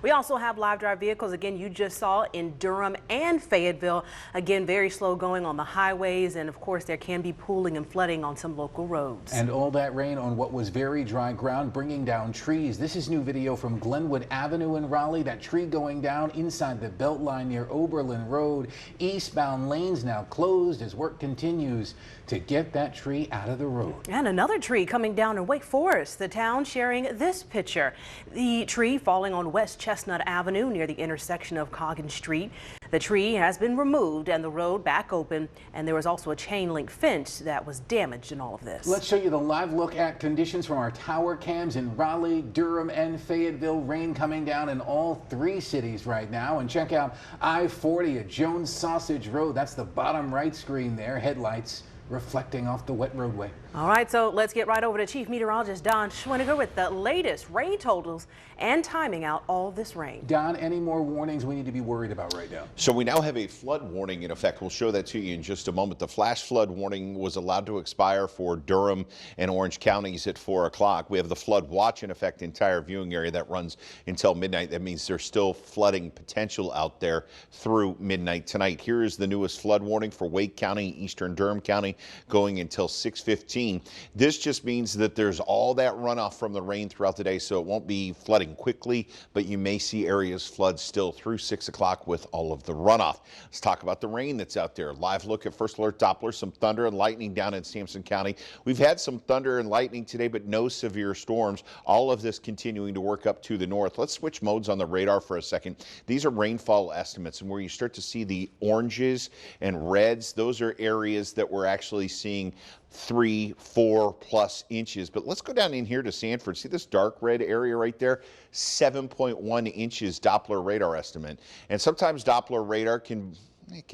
We also have live drive vehicles, again, you just saw in Durham and Fayetteville. Again, very slow going on the highways, and of course there can be pooling and flooding on some local roads. And all that rain on what was very dry ground, bringing down trees. This is new video from Glenwood Avenue in Raleigh. That tree going down inside the Beltline near Oberlin Road. Eastbound lanes now closed as work continues to get that tree out of the road. And another tree coming down in Wake Forest. The town sharing this picture. The tree falling on West Chestnut Avenue near the intersection of Coggin Street. The tree has been removed and the road back open, and there was also a chain link fence that was damaged in all of this. Let's show you the live look at conditions from our tower cams in Raleigh, Durham, and Fayetteville. Rain coming down in all three cities right now. And check out I-40 at Jones Sausage Road. That's the bottom right screen there. Headlights reflecting off the wet roadway. All right, so let's get right over to Chief Meteorologist Don Schwiniger with the latest rain totals and timing out all this rain. Don, any more warnings we need to be worried about right now? So we now have a flood warning in effect. We'll show that to you in just a moment. The flash flood warning was allowed to expire for Durham and Orange counties at 4 o'clock. We have the flood watch in effect, entire viewing area that runs until midnight. That means there's still flooding potential out there through midnight tonight. Here is the newest flood warning for Wake County, Eastern Durham County, going until 6:15. This just means that there's all that runoff from the rain throughout the day, so it won't be flooding quickly, but you may see areas flood still through 6 o'clock with all of the runoff. Let's talk about the rain that's out there. Live look at first alert Doppler, some thunder and lightning down in Sampson County. We've had some thunder and lightning today, but no severe storms. All of this continuing to work up to the north. Let's switch modes on the radar for a second. These are rainfall estimates, and where you start to see the oranges and reds, those are areas that we're actually seeing 3, 4+ inches. But let's go down in here to Sanford. See this dark red area right there? 7.1 inches Doppler radar estimate. And sometimes Doppler radar can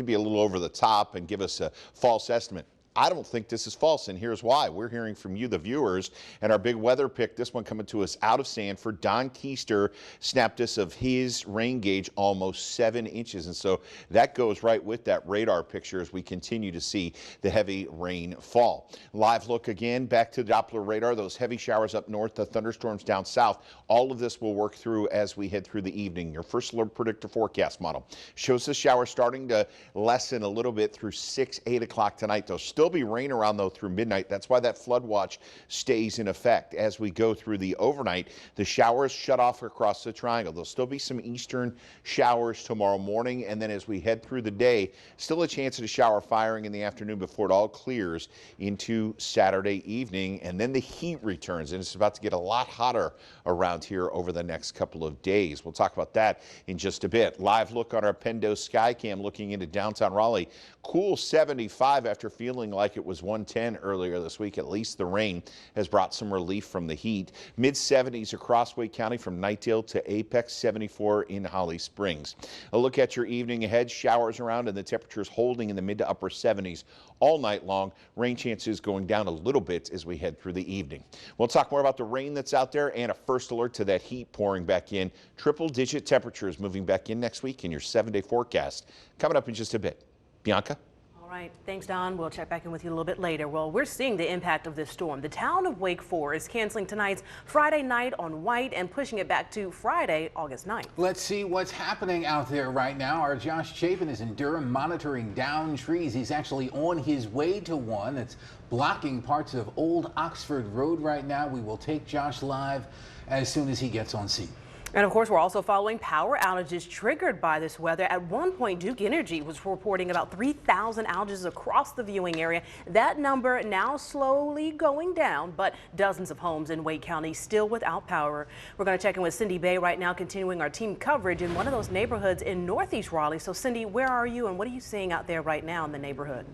be a little over the top and give us a false estimate. I don't think this is false, and here's why. We're hearing from you, the viewers, and our big weather pick, this one coming to us out of Sanford. Don Keister snapped us of his rain gauge almost 7 inches, and so that goes right with that radar picture as we continue to see the heavy rain fall. Live look again, back to Doppler radar, those heavy showers up north, the thunderstorms down south. All of this will work through as we head through the evening. Your first alert predictor forecast model shows the shower starting to lessen a little bit through 6, 8 o'clock tonight. There'll still be rain around though through midnight. That's why that flood watch stays in effect as we go through the overnight. The showers shut off across the triangle. There'll still be some eastern showers tomorrow morning, and then as we head through the day, still a chance of a shower firing in the afternoon before it all clears into Saturday evening, and then the heat returns, and it's about to get a lot hotter around here over the next couple of days. We'll talk about that in just a bit. Live look on our Pendo Skycam looking into downtown Raleigh. Cool 75 after feeling like it was 110 earlier this week. At least the rain has brought some relief from the heat. Mid 70s across Wake County from Knightdale to Apex, 74 in Holly Springs. A look at your evening ahead. Showers around and the temperatures holding in the mid to upper 70s all night long. Rain chances going down a little bit as we head through the evening. We'll talk more about the rain that's out there and a first alert to that heat pouring back in. Triple-digit temperatures moving back in next week in your 7-day forecast. Coming up in just a bit. Bianca? All right, thanks, Don. We'll check back in with you a little bit later. Well, we're seeing the impact of this storm. The town of Wake Forest canceling tonight's Friday night on White and pushing it back to Friday, August 9th. Let's see what's happening out there right now. Our Josh Chapin is in Durham monitoring down trees. He's actually on his way to one that's blocking parts of Old Oxford Road right now. We will take Josh live as soon as he gets on scene. And of course, we're also following power outages triggered by this weather. At one point, Duke Energy was reporting about 3,000 outages across the viewing area. That number now slowly going down, but dozens of homes in Wake County still without power. We're going to check in with Cindy Bay right now, continuing our team coverage in one of those neighborhoods in Northeast Raleigh. So Cindy, where are you and what are you seeing out there right now in the neighborhood?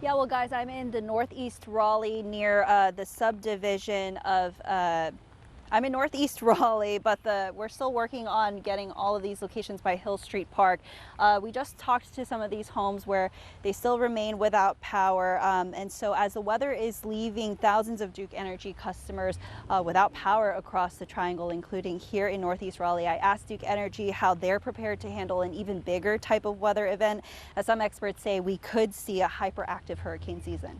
Yeah, well, guys, I'm in the Northeast Raleigh near the subdivision of I'm in Northeast Raleigh, but we're still working on getting all of these locations by Hill Street Park. We just talked to some of these homes where they still remain without power. And so as the weather is leaving thousands of Duke Energy customers without power across the triangle, including here in Northeast Raleigh, I asked Duke Energy how they're prepared to handle an even bigger type of weather event. As some experts say, we could see a hyperactive hurricane season.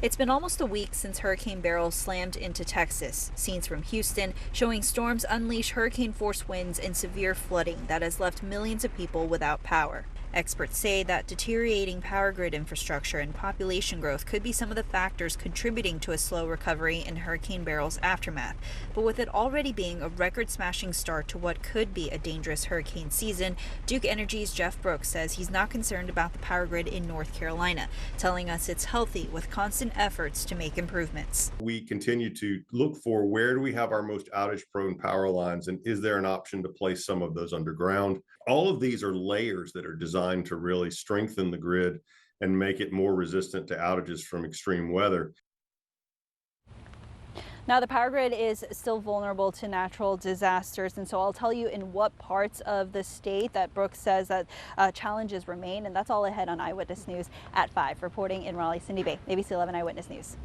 It's been almost a week since Hurricane Beryl slammed into Texas. Scenes from Houston showing storms unleash hurricane-force winds and severe flooding that has left millions of people without power. Experts say that deteriorating power grid infrastructure and population growth could be some of the factors contributing to a slow recovery in Hurricane Beryl's aftermath. But with it already being a record-smashing start to what could be a dangerous hurricane season, Duke Energy's Jeff Brooks says he's not concerned about the power grid in North Carolina, telling us it's healthy with constant efforts to make improvements. We continue to look for where do we have our most outage-prone power lines, and is there an option to place some of those underground? All of these are layers that are designed to really strengthen the grid and make it more resistant to outages from extreme weather. Now, the power grid is still vulnerable to natural disasters, and so I'll tell you in what parts of the state that Brooks says that challenges remain, and that's all ahead on Eyewitness News at 5. Reporting in Raleigh, Cindy Bay, ABC 11 Eyewitness News.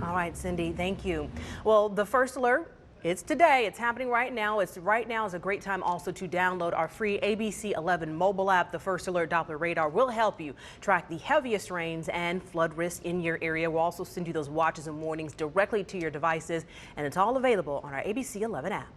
All right, Cindy, thank you. Well, the first alert, it's today. It's happening right now. Right now is a great time also to download our free ABC 11 mobile app. The First Alert Doppler radar will help you track the heaviest rains and flood risk in your area. We'll also send you those watches and warnings directly to your devices, and it's all available on our ABC 11 app.